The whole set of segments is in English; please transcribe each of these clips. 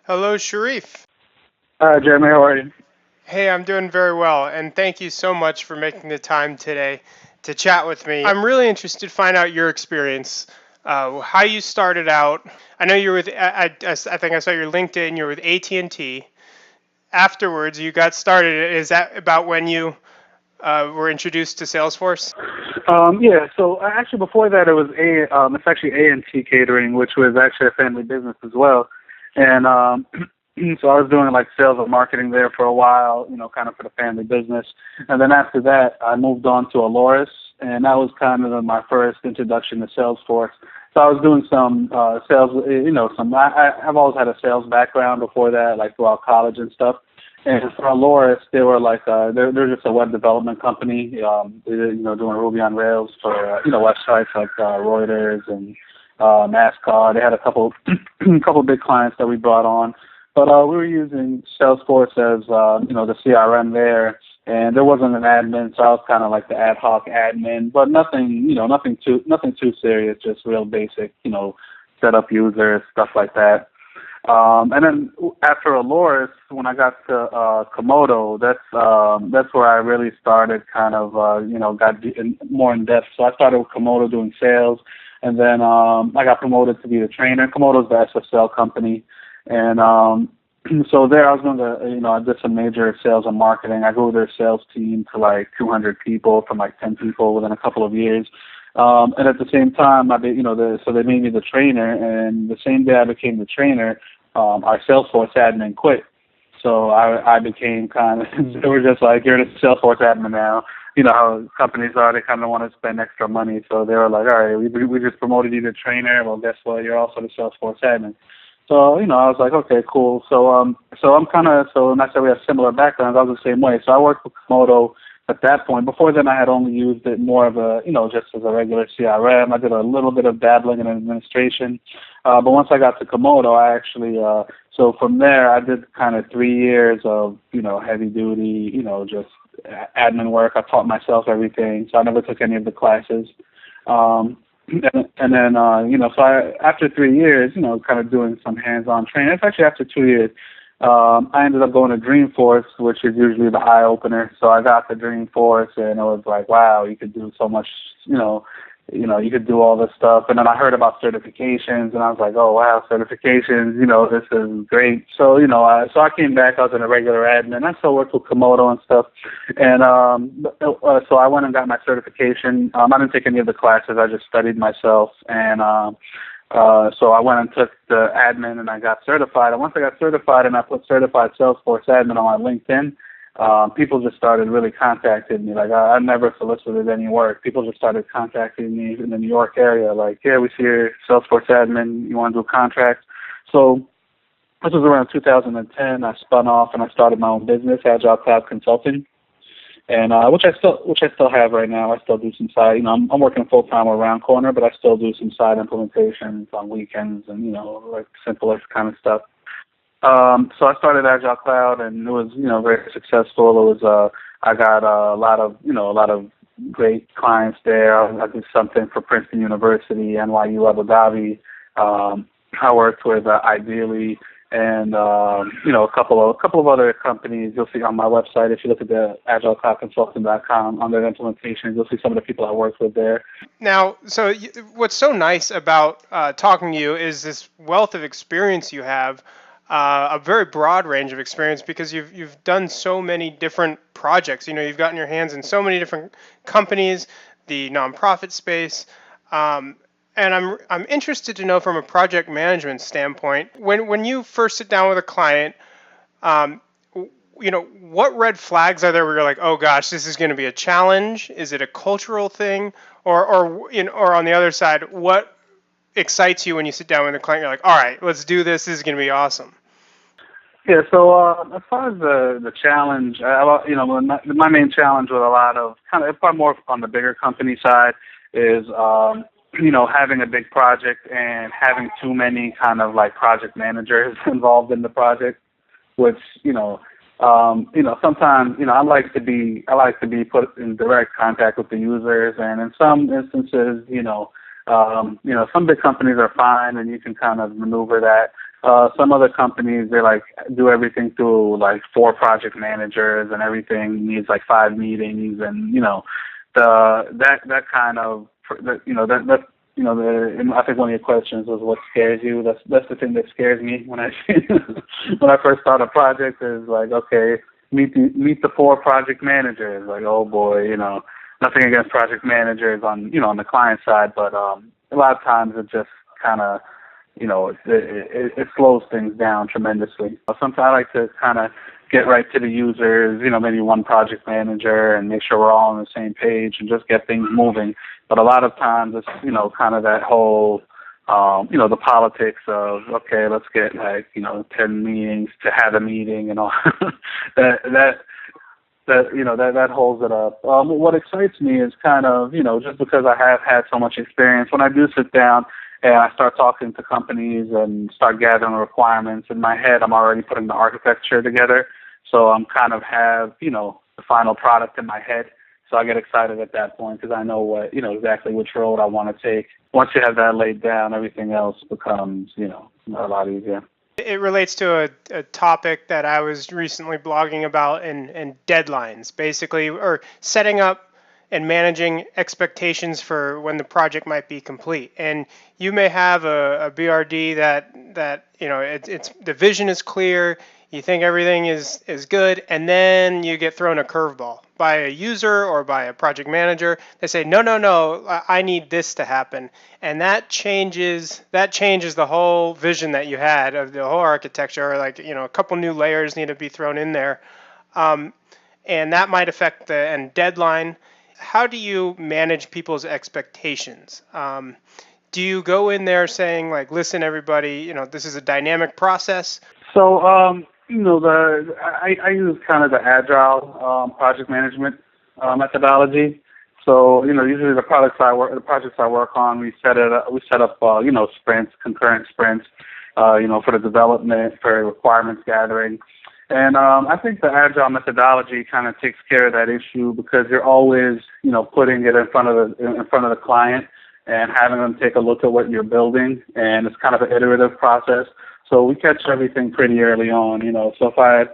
Hello, Sharif. Jeremy, how are you? Hey, I'm doing very well, and thank you so much for making the time today to chat with me. I'm really interested to find out your experience, how you started out. I know you're with, I think I saw your LinkedIn, you're with AT&T. Afterwards, you got started. Is that about when you were introduced to Salesforce? Yeah, so actually before that it was it's actually A&T Catering, which was actually a family business as well. And so I was doing like sales and marketing there for a while, kind of for the family business. And then after that, I moved on to Aloris, and that was kind of my first introduction to Salesforce. So I was doing some sales, I've always had a sales background before that, like throughout college and stuff. And for Aloris, they were like they're just a web development company. Doing Ruby on Rails for websites like Reuters and NASCAR. They had a couple couple big clients that we brought on, but we were using Salesforce as the CRM there, and there wasn't an admin, so I was kind of like the ad hoc admin, but nothing too serious, just real basic, set up users, stuff like that. And then after Aloris, when I got to Komodo, that's where I really started kind of more in depth. So I started with Komodo doing sales, and then I got promoted to be the trainer. Komodo's the SSL company, and so there I was doing I did some major sales and marketing. I grew their sales team to like 200 people from like 10 people within a couple of years. And at the same time, so they made me the trainer, and the same day I became the trainer, our Salesforce admin quit. So I became kind of, they were just like, you're the Salesforce admin now. You know how companies are, they kind of want to spend extra money. So they were like, all right, we just promoted you to trainer. Well, guess what? You're also the Salesforce admin. So, I was like, okay, cool. So I'm kind of, so and I said we have similar backgrounds. I was the same way. So I worked with Komodo at that point. Before then, I had only used it more of a, just as a regular CRM. I did a little bit of dabbling in administration. But once I got to Komodo, I actually, so from there, I did kind of 3 years of, heavy duty, just admin work. I taught myself everything. So I never took any of the classes. And then, after 3 years, kind of doing some hands-on training. It's actually after 2 years. I ended up going to Dreamforce, which is usually the eye opener. So I got to Dreamforce, and it was like, wow, you could do so much, you could do all this stuff. And then I heard about certifications, and I was like, oh wow, certifications, this is great. So I came back. I was in a regular admin. I still worked with Komodo and stuff, and so I went and got my certification. I didn't take any of the classes. I just studied myself, and so I went and took the admin and I got certified. And once I got certified and I put certified Salesforce admin on my LinkedIn, people just started really contacting me. Like I never solicited any work. People just started contacting me in the New York area. Like, yeah, we see your Salesforce admin. You want to do a contract? So this was around 2010. I spun off and I started my own business, Agile Cloud Consulting, and which I still have right now. I still do some side. I'm working full time around corner, but I still do some side implementations on weekends and like simplest kind of stuff. So I started Agile Cloud, and it was very successful. It was I got a lot of great clients there. I did something for Princeton University, NYU Abu Dhabi. I worked with Ideally, and a couple of other companies. You'll see on my website if you look at the agilecloudconsulting.com under implementations. You'll see some of the people I worked with there. Now, what's so nice about talking to you is this wealth of experience you have, a very broad range of experience because you've done so many different projects. You've gotten your hands in so many different companies, the nonprofit space, and I'm interested to know from a project management standpoint, when you first sit down with a client, um, what red flags are there where you're like, oh gosh, this is going to be a challenge? Is it a cultural thing, or on the other side, what excites you when you sit down with a client? You're like, all right, let's do this. This is going to be awesome. Yeah, so as far as the challenge, my main challenge with a lot of kind of probably more on the bigger company side is having a big project and having too many kind of like project managers involved in the project, which sometimes I like to be put in direct contact with the users, and in some instances Some big companies are fine and you can kind of maneuver that. Some other companies, they like do everything through like 4 project managers and everything needs like 5 meetings, and that kind of and I think one of your questions was what scares you. That's the thing that scares me when I when I first start a project is like, okay, meet the 4 project managers. Like, oh boy, nothing against project managers on the client side, but a lot of times it just kind of it slows things down tremendously. Sometimes I like to kind of get right to the users, maybe one project manager, and make sure we're all on the same page and just get things moving. But a lot of times it's, kind of that whole, the politics of, okay, let's get 10 meetings to have a meeting and all that holds it up. What excites me is kind of, just because I have had so much experience, when I do sit down and I start talking to companies and start gathering requirements, in my head I'm already putting the architecture together. So I'm kind of have, the final product in my head. So I get excited at that point because I know exactly which road I want to take. Once you have that laid down, everything else becomes, a lot easier. It relates to a topic that I was recently blogging about, and deadlines, basically, or setting up and managing expectations for when the project might be complete. And you may have a BRD that it's the vision is clear, you think everything is good, and then you get thrown a curveball by a user or by a project manager. They say, no, I need this to happen, and that changes the whole vision that you had of the whole architecture. Like, a couple new layers need to be thrown in there, and that might affect the end deadline. How do you manage people's expectations? Do you go in there saying, like, listen, everybody, this is a dynamic process? So, I use kind of the agile project management methodology. So, usually the projects I work on, we set up sprints, concurrent sprints, for the development, for requirements gathering. And I think the agile methodology kind of takes care of that issue because you're always, putting it in front of the client and having them take a look at what you're building, and it's kind of an iterative process. So we catch everything pretty early on, So so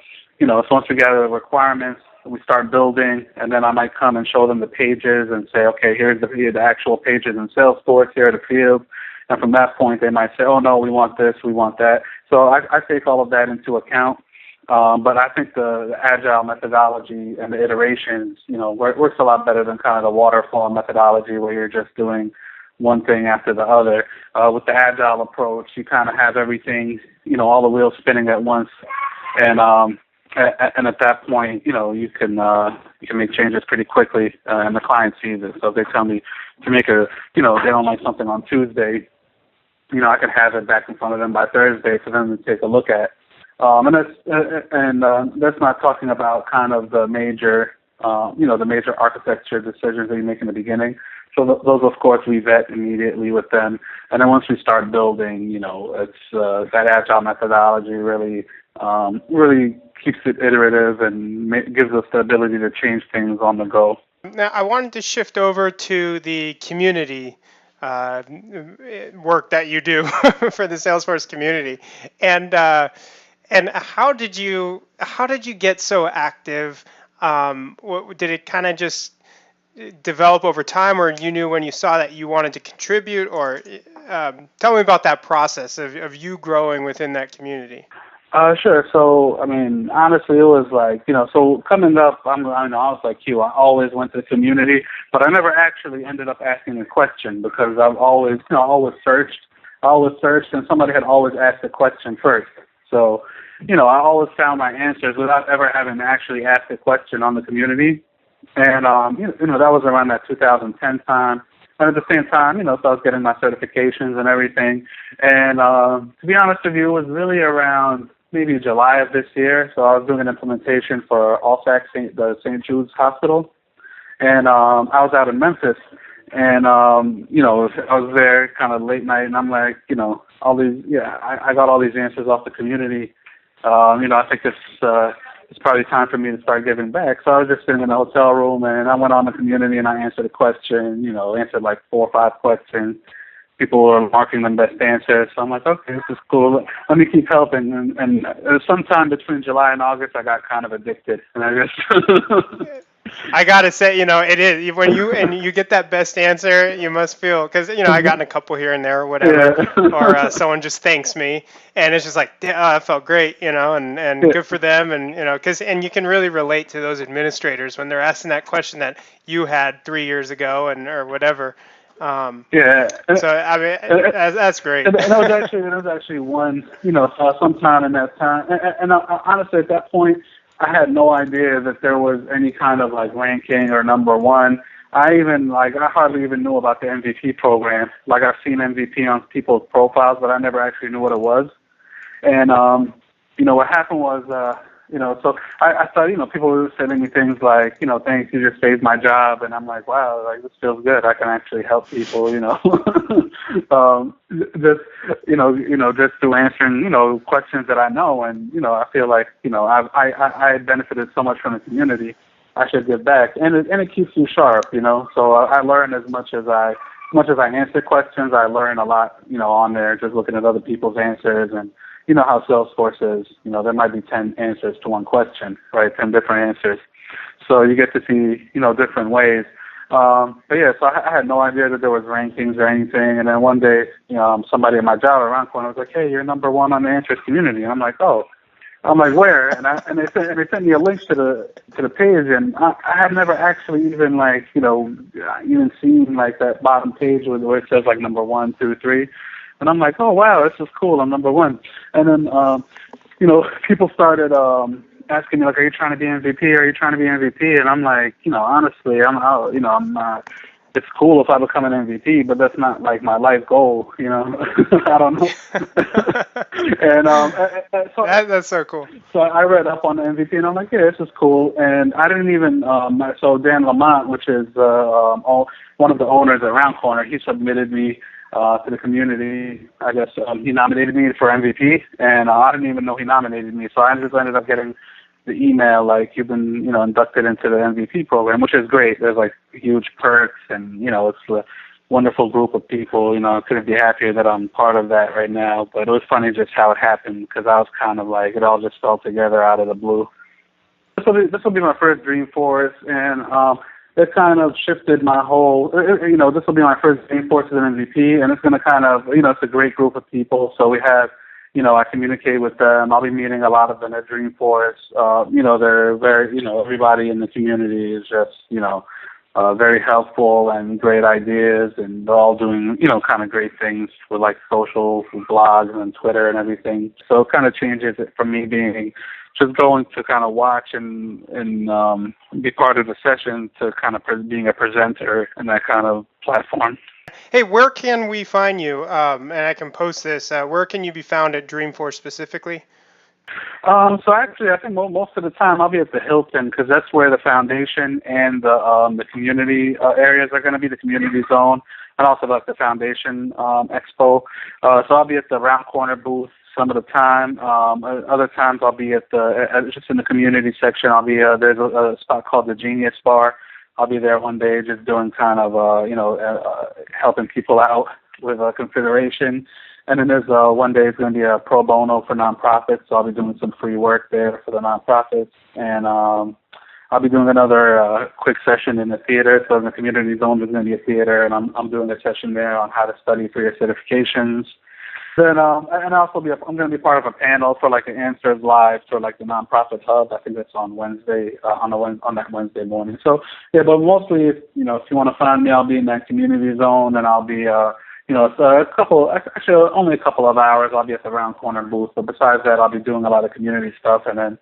once we gather the requirements, we start building, and then I might come and show them the pages and say, okay, here's the actual pages in Salesforce, here are the fields. And from that point, they might say, oh no, we want this, we want that. So I take all of that into account. But I think the agile methodology and the iterations, works a lot better than kind of the waterfall methodology where you're just doing one thing after the other. With the agile approach, you kind of have everything, all the wheels spinning at once, and at that point, you can make changes pretty quickly, and the client sees it. So if they tell me to make they don't like something on Tuesday, I can have it back in front of them by Thursday for them to take a look at. That's not talking about kind of the major, the major architecture decisions that you make in the beginning. So those, of course, we vet immediately with them. And then once we start building, it's that agile methodology really keeps it iterative and gives us the ability to change things on the go. Now, I wanted to shift over to the community work that you do for the Salesforce community, and how did you get so active? Did it kind of just develop over time, or you knew when you saw that you wanted to contribute? Or tell me about that process of you growing within that community. Sure. So, I mean, honestly, it was like, so coming up, I was like you. I always went to the community, but I never actually ended up asking a question because I've always, I always searched, and somebody had always asked a question first. So, I always found my answers without ever having to actually ask a question on the community. And, that was around that 2010 time. And at the same time, so I was getting my certifications and everything. And to be honest with you, it was really around maybe July of this year. So I was doing an implementation for Allsac, the St. Jude's Hospital. And I was out in Memphis. And, I was there kind of late night. And I'm like, I got all these answers off the community. I think this it's probably time for me to start giving back. So I was just sitting in a hotel room, and I went on the community and I answered a question, answered like 4 or 5 questions. People were marking them best answers. So I'm like, okay, this is cool. Let me keep helping. And sometime between July and August, I got kind of addicted. And I just I gotta say, it is when you get that best answer, you must feel because I gotten a couple here and there or whatever, or yeah. someone just thanks me, and it's just like, yeah, I felt great, and good for them, and because you can really relate to those administrators when they're asking that question that you had 3 years ago and or whatever. Yeah. So I mean, that's great. And that was actually one, sometime in that time. And honestly, at that point, I had no idea that there was any kind of like ranking or number one. I hardly even knew about the MVP program. Like I've seen MVP on people's profiles, but I never actually knew what it was. And what happened was, so I thought, people were sending me things like, thanks, you just saved my job, and I'm like, wow, like this feels good. I can actually help people, just through answering, questions that I know, and I feel like, I benefited so much from the community. I should give back, and it keeps you sharp, So I learn as much as I answer questions. I learn a lot, on there, just looking at other people's answers. And you know how Salesforce is, there might be 10 answers to one question, right? 10 different answers. So you get to see, different ways. But yeah, so I had no idea that there was rankings or anything. And then one day, somebody at my job around corner was like, hey, you're number one on the interest community. And I'm like, oh. I'm like, where? And they sent me a link to the page, and I had never actually even even seen like that bottom page where it says like number 1, 2, 3. And I'm like, oh wow, this is cool. I'm number one. And then people started asking me like, are you trying to be MVP? Are you trying to be MVP? And I'm like, honestly, I'm not. It's cool if I become an MVP, but that's not like my life goal. I don't know. and so That's so cool. So I read up on the MVP, and I'm like, yeah, this is cool. And I didn't even so Dan Lamont, which is one of the owners at Round Corner, he submitted me to the community. I guess he nominated me for MVP, and I didn't even know he nominated me. So I just ended up getting the email like, you've been inducted into the MVP program, which is great. There's like huge perks, and it's a wonderful group of people. I couldn't be happier that I'm part of that right now. But it was funny just how it happened, because I was kind of like, it all just fell together out of the blue. This will be my first Dreamforce, and it kind of shifted my whole, this will be my first Dreamforce as an MVP, and it's going to kind of, it's a great group of people. So we have, I communicate with them. I'll be meeting a lot of them at Dreamforce. They're very, everybody in the community is just, very helpful and great ideas, and they're all doing, kind of great things with like social blogs and Twitter and everything. So it kind of changes it from me being just going to kind of watch and be part of the session to kind of being a presenter in that kind of platform. Hey, where can we find you? And I can post this. Where can you be found at Dreamforce specifically? So actually, I think most of the time I'll be at the Hilton, because that's where the foundation and the community areas are going to be, the community zone, and also like the foundation expo. So I'll be at the Round Corner booth some of the time. Other times I'll be at just in the community section. I'll be there's a spot called the Genius Bar. I'll be there one day just doing kind of helping people out with consideration. And then there's one day it's going to be a pro bono for nonprofits, so I'll be doing some free work there for the nonprofits. And I'll be doing another quick session in the theater. So in the community zone there's going to be a theater, and I'm doing a session there on how to study for your certifications. Then and I'm going to be part of a panel for like the Answers Live for like the nonprofit hub. I think that's on Wednesday on that Wednesday morning. So yeah, but mostly if you want to find me, I'll be in that community zone, and I'll be it's only a couple of hours. I'll be at the Round Corner booth. But besides that, I'll be doing a lot of community stuff. And then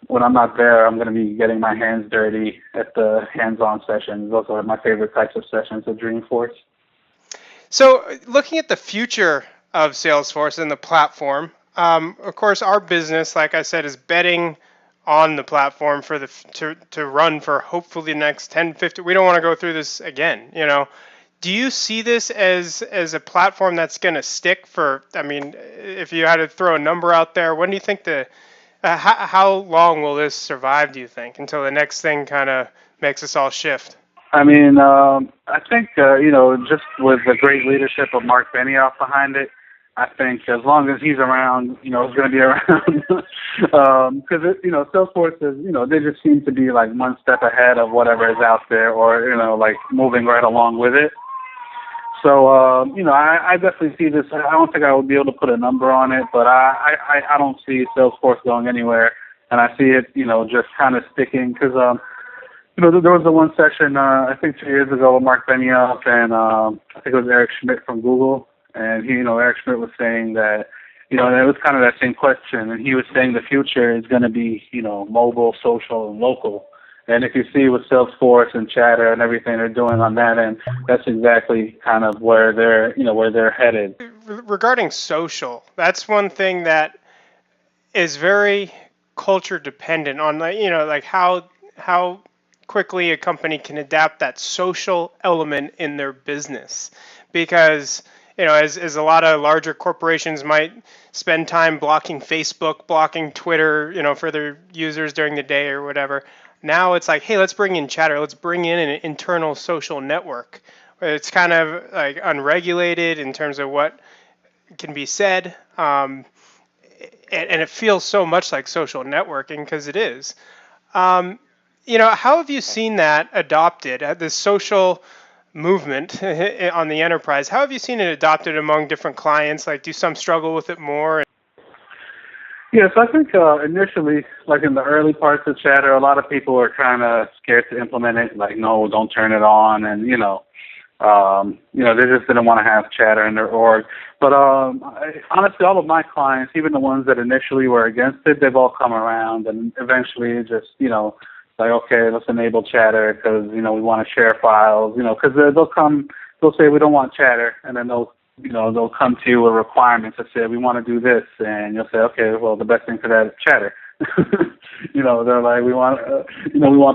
when I'm not there, I'm going to be getting my hands dirty at the hands-on sessions. Those are my favorite types of sessions at Dreamforce. So looking at the future of Salesforce and the platform, of course, our business, like I said, is betting on the platform for to run for hopefully the next 10, 15. We don't want to go through this again, Do you see this as a platform that's going to stick for, I mean, if you had to throw a number out there, when do you think How long will this survive, do you think, until the next thing kind of makes us all shift? I mean, I think just with the great leadership of Mark Benioff behind it, I think as long as he's around, it's going to be around. Because Salesforce is, they just seem to be like one step ahead of whatever is out there, or like moving right along with it. So, I definitely see this. I don't think I would be able to put a number on it, but I don't see Salesforce going anywhere, and I see it, just kind of sticking because, there was the one session, I think 2 years ago with Mark Benioff and I think it was Eric Schmidt from Google, and Eric Schmidt was saying that, and it was kind of that same question, and he was saying the future is going to be, mobile, social, and local. And if you see with Salesforce and Chatter and everything they're doing on that end, that's exactly kind of where they're headed. Regarding social, that's one thing that is very culture dependent on, like how quickly a company can adapt that social element in their business, because as a lot of larger corporations might spend time blocking Facebook, blocking Twitter, for their users during the day or whatever. Now it's like, hey, let's bring in Chatter. Let's bring in an internal social network. It's kind of like unregulated in terms of what can be said, and it feels so much like social networking because it is. Um, how have you seen that adopted, the social movement on the enterprise? How have you seen it adopted among different clients? Like, do some struggle with it more? Yes, I think initially, like in the early parts of Chatter, a lot of people were kind of scared to implement it. Like, no, don't turn it on, and they just didn't want to have Chatter in their org. But honestly, all of my clients, even the ones that initially were against it, they've all come around, and eventually, just like, okay, let's enable Chatter because we want to share files. Because they'll say we don't want Chatter, and then they'll come to you with requirements that say we want to do this, and you'll say, okay, well, the best thing for that is Chatter. They're like, we want an email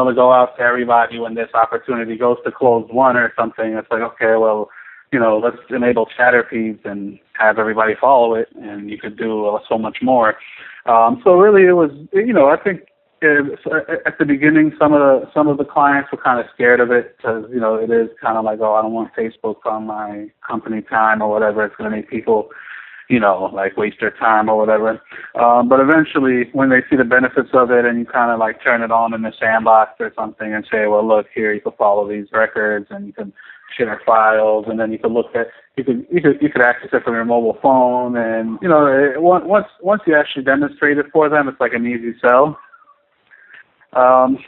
to go out to everybody when this opportunity goes to close one or something. It's like, okay, well, let's enable Chatter feeds and have everybody follow it, and you could do so much more. So really, it was, I think. At the beginning, some of the clients were kind of scared of it because it is kind of like, oh, I don't want Facebook on my company time or whatever. It's going to make people like waste their time or whatever. But eventually, when they see the benefits of it, and you kind of like turn it on in the sandbox or something, and say, well, look here, you can follow these records, and you can share files, and then you can you could access it from your mobile phone, and once you actually demonstrate it for them, it's like an easy sell. And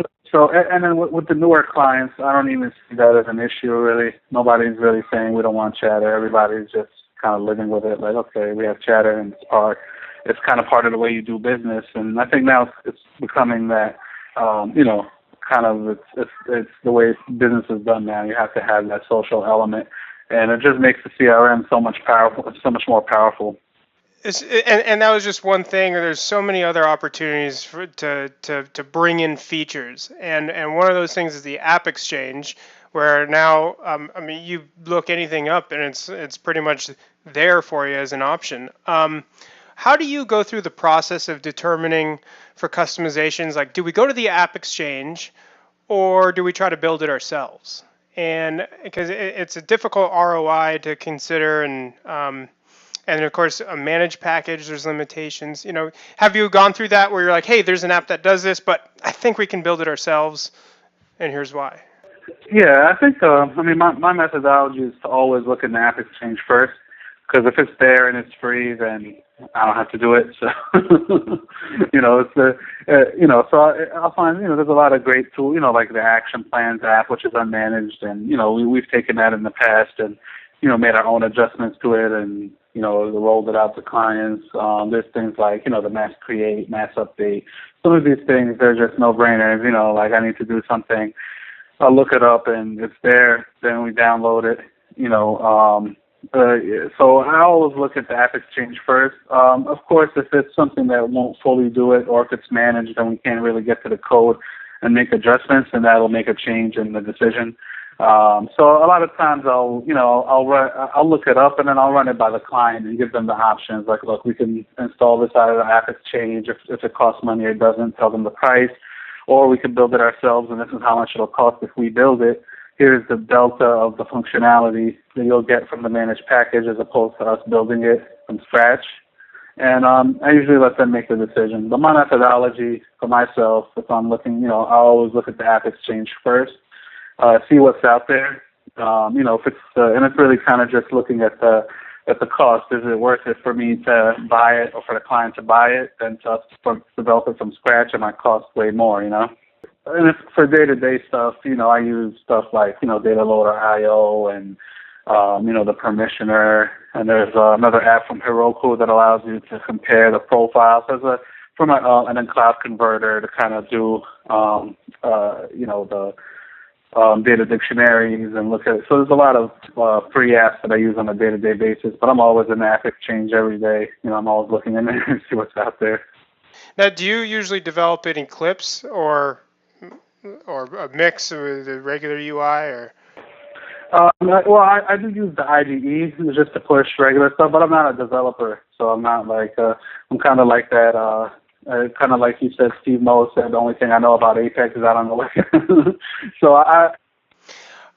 then with the newer clients, I don't even see that as an issue, really. Nobody's really saying we don't want Chatter. Everybody's just kind of living with it, like, okay, we have Chatter, and it's kind of part of the way you do business. And I think now it's becoming that, kind of it's the way business is done now. You have to have that social element, and it just makes the CRM so much more powerful. And that was just one thing. There's so many other opportunities to bring in features, and one of those things is the App Exchange, where now you look anything up and it's pretty much there for you as an option. How do you go through the process of determining for customizations? Like, do we go to the App Exchange, or do we try to build it ourselves? And because it's a difficult ROI to consider, and of course, a managed package, there's limitations. Have you gone through that where you're like, hey, there's an app that does this, but I think we can build it ourselves, and here's why? Yeah, I think, my methodology is to always look in the App Exchange first, because if it's there and it's free, then I don't have to do it. So, so I'll find, there's a lot of great tools, like the Action Plans app, which is unmanaged, and, we've taken that in the past and, made our own adjustments to it, and rolled it out to clients. There's things like, the mass create, mass update. Some of these things, they're just no-brainers. Like I need to do something, I'll look it up and it's there. Then we download it. So I always look at the App Exchange first. Of course, if it's something that won't fully do it, or if it's managed and we can't really get to the code and make adjustments, then that'll make a change in the decision. So a lot of times I'll look it up and then I'll run it by the client and give them the options. Like, look, we can install this out of the App Exchange. If it costs money or it doesn't, tell them the price. Or we can build it ourselves, and this is how much it'll cost if we build it. Here's the delta of the functionality that you'll get from the managed package as opposed to us building it from scratch. And I usually let them make the decision. But my methodology for myself, if I'm looking, I always look at the App Exchange first, see what's out there. If it's and it's really kind of just looking at the cost. Is it worth it for me to buy it or for the client to buy it than to develop it from scratch? It might cost way more, And if for day-to-day stuff, I use stuff like, Data Loader IO and, the permissioner. And there's another app from Heroku that allows you to compare the profiles. There's and then Cloud Converter to kind of do, the data dictionaries and look at it. So there's a lot of free apps that I use on a day-to-day basis, but I'm always in the App Exchange every day. I'm always looking in there and see what's out there. Now, do you usually develop it in clips or a mix with the regular UI or? I do use the IDE just to push regular stuff, but I'm not a developer, so I'm not like I'm kind of like that. Kind of like you said, Steve Moe said, the only thing I know about Apex is I don't know what. So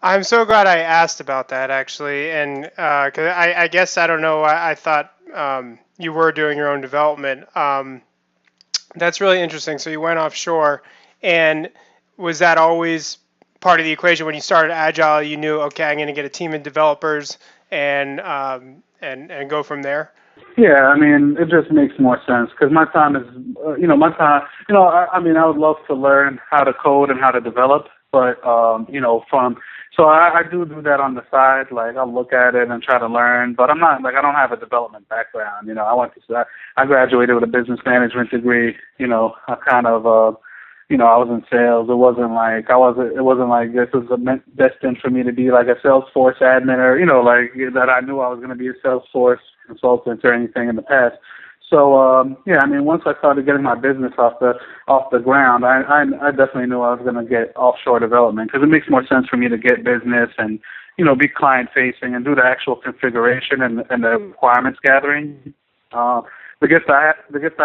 I'm so glad I asked about that actually, and because I guess I don't know, I thought you were doing your own development. That's really interesting. So you went offshore, and was that always part of the equation when you started Agile? You knew, okay, I'm going to get a team of developers and go from there. Yeah, I mean, it just makes more sense because my time is, my time, I would love to learn how to code and how to develop, but, so I do that on the side. Like, I'll look at it and try to learn, but I'm not, like, I don't have a development background. I graduated with a business management degree. I kind of, I was in sales. It wasn't like this was destined for me to be like a Salesforce admin or, like that I knew I was going to be a Salesforce consultant or anything in the past. So, once I started getting my business off the ground, I definitely knew I was going to get offshore development because it makes more sense for me to get business and, be client facing and do the actual configuration and the requirements gathering. The gift I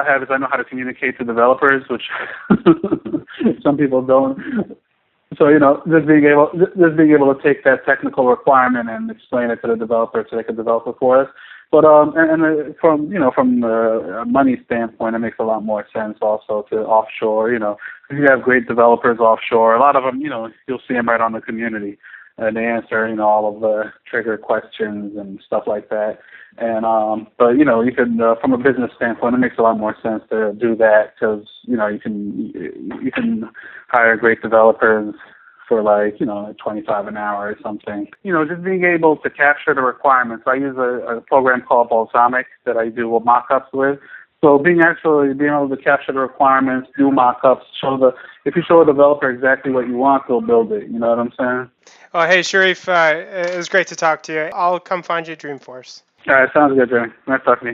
have is I know how to communicate to developers, which some people don't. So just being able to take that technical requirement and explain it to the developer so they can develop it for us. But from the money standpoint, it makes a lot more sense also to offshore. You have great developers offshore. A lot of them, you'll see them right on the community. And they answer, all of the trigger questions and stuff like that. And but you can from a business standpoint, it makes a lot more sense to do that because you can hire great developers for like 25 an hour or something. Just being able to capture the requirements. I use a program called Balsamic that I do mock-ups with. So being able to capture the requirements, do mock-ups, if you show a developer exactly what you want, they'll build it. You know what I'm saying? Oh, hey, Sharif, it was great to talk to you. I'll come find you at Dreamforce. All right, sounds good, Jeremy. Nice talking to you.